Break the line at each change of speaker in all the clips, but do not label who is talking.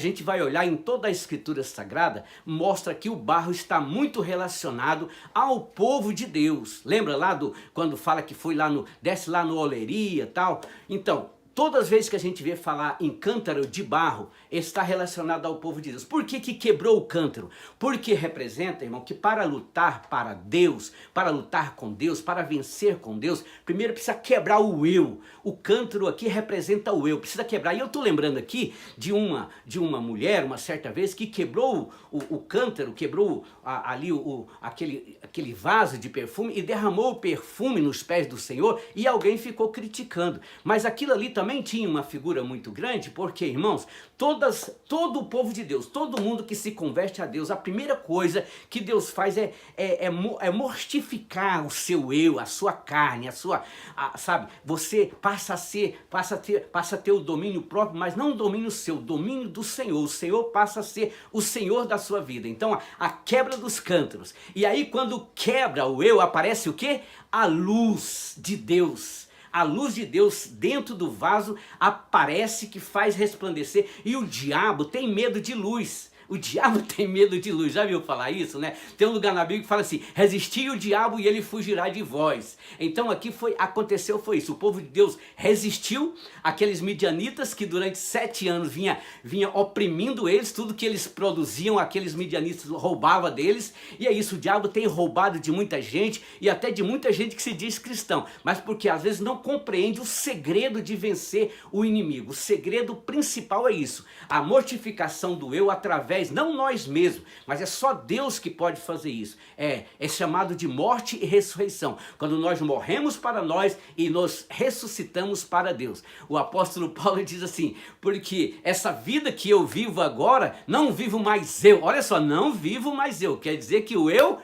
A gente vai olhar em toda a Escritura Sagrada, mostra que o barro está muito relacionado ao povo de Deus. Lembra lá quando fala que foi lá desce lá no oleria e tal? Então, todas as vezes que a gente vê falar em cântaro de barro, está relacionado ao povo de Deus. Por que que quebrou o cântaro? Porque representa, irmão, que para lutar para Deus, para lutar com Deus, para vencer com Deus, primeiro precisa quebrar o eu. O cântaro aqui representa o eu, precisa quebrar. E eu estou lembrando aqui de uma mulher, uma certa vez, que quebrou o cântaro, quebrou aquele vaso de perfume e derramou o perfume nos pés do Senhor e alguém ficou criticando. Mas aquilo ali também tinha uma figura muito grande, porque, irmãos, todo o povo de Deus, todo mundo que se converte a Deus, a primeira coisa que Deus faz é mortificar o seu eu, a sua carne, sabe? Você passa a ter o domínio próprio, mas não o domínio seu, o domínio do Senhor. O Senhor passa a ser o Senhor da sua vida. Então, a quebra dos cântaros. E aí, quando quebra o eu, aparece o quê? A luz de Deus. A luz de Deus dentro do vaso aparece, que faz resplandecer, e o diabo tem medo de luz. O diabo tem medo de luz, já viu falar isso, né? Tem um lugar na Bíblia que fala assim: resisti o diabo e ele fugirá de vós. Então aqui aconteceu foi isso, o povo de Deus resistiu aqueles midianitas que durante 7 anos vinha oprimindo eles, tudo que eles produziam, aqueles midianitas roubava deles, e é isso, o diabo tem roubado de muita gente, e até de muita gente que se diz cristão, mas porque às vezes não compreende o segredo de vencer o inimigo. O segredo principal é isso, a mortificação do eu através, não nós mesmos, mas é só Deus que pode fazer isso. É chamado de morte e ressurreição, quando nós morremos para nós e nos ressuscitamos para Deus. O apóstolo Paulo diz assim: porque essa vida que eu vivo agora, não vivo mais eu. Olha só, não vivo mais eu, quer dizer que o eu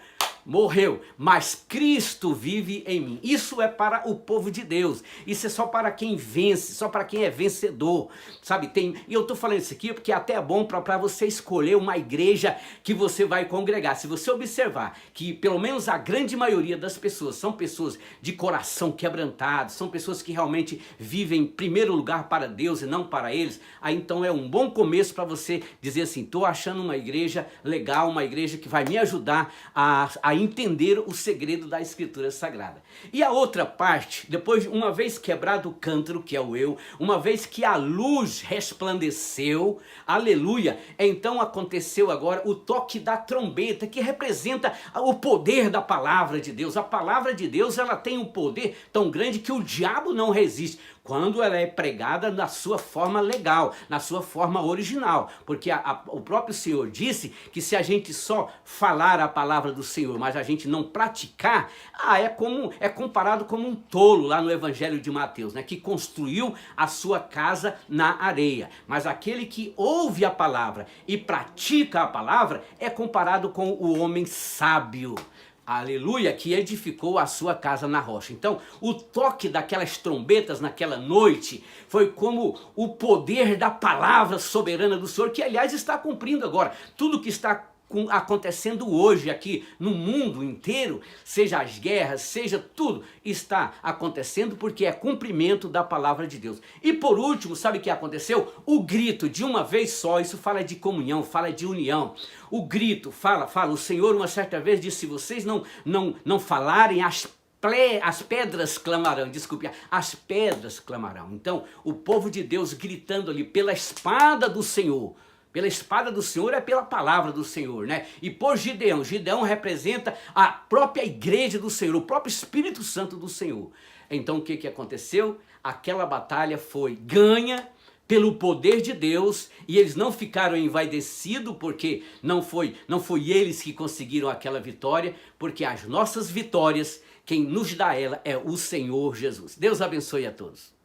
morreu, mas Cristo vive em mim. Isso é para o povo de Deus. Isso é só para quem vence, só para quem é vencedor, sabe? E eu estou falando isso aqui porque até é bom para você escolher uma igreja que você vai congregar. Se você observar que pelo menos a grande maioria das pessoas são pessoas de coração quebrantado, são pessoas que realmente vivem em primeiro lugar para Deus e não para eles, aí então é um bom começo para você dizer assim: estou achando uma igreja legal, uma igreja que vai me ajudar a entender o segredo da Escritura Sagrada. E a outra parte, depois, uma vez quebrado o cântaro, que é o eu, uma vez que a luz resplandeceu, aleluia, então aconteceu agora o toque da trombeta, que representa o poder da palavra de Deus. A palavra de Deus, ela tem um poder tão grande que o diabo não resiste quando ela é pregada na sua forma legal, na sua forma original, porque o próprio Senhor disse que se a gente só falar a palavra do Senhor, mas a gente não praticar, é comparado como um tolo lá no Evangelho de Mateus, né, que construiu a sua casa na areia. Mas aquele que ouve a palavra e pratica a palavra é comparado com o homem sábio, aleluia, que edificou a sua casa na rocha. Então, o toque daquelas trombetas naquela noite foi como o poder da palavra soberana do Senhor, que aliás está cumprindo agora. Tudo que está acontecendo hoje aqui no mundo inteiro, seja as guerras, seja tudo, está acontecendo porque é cumprimento da palavra de Deus. E por último, sabe o que aconteceu? O grito de uma vez só. Isso fala de comunhão, fala de união. O grito fala, o Senhor uma certa vez disse: se vocês não falarem, as pedras clamarão, desculpe, as pedras clamarão. Então, o povo de Deus gritando ali pela espada do Senhor. Pela espada do Senhor é pela palavra do Senhor, né? E por Gideão. Gideão representa a própria igreja do Senhor, o próprio Espírito Santo do Senhor. Então o que aconteceu? Aquela batalha foi ganha pelo poder de Deus, e eles não ficaram envaidecidos, porque não foi eles que conseguiram aquela vitória, porque as nossas vitórias, quem nos dá ela é o Senhor Jesus. Deus abençoe a todos.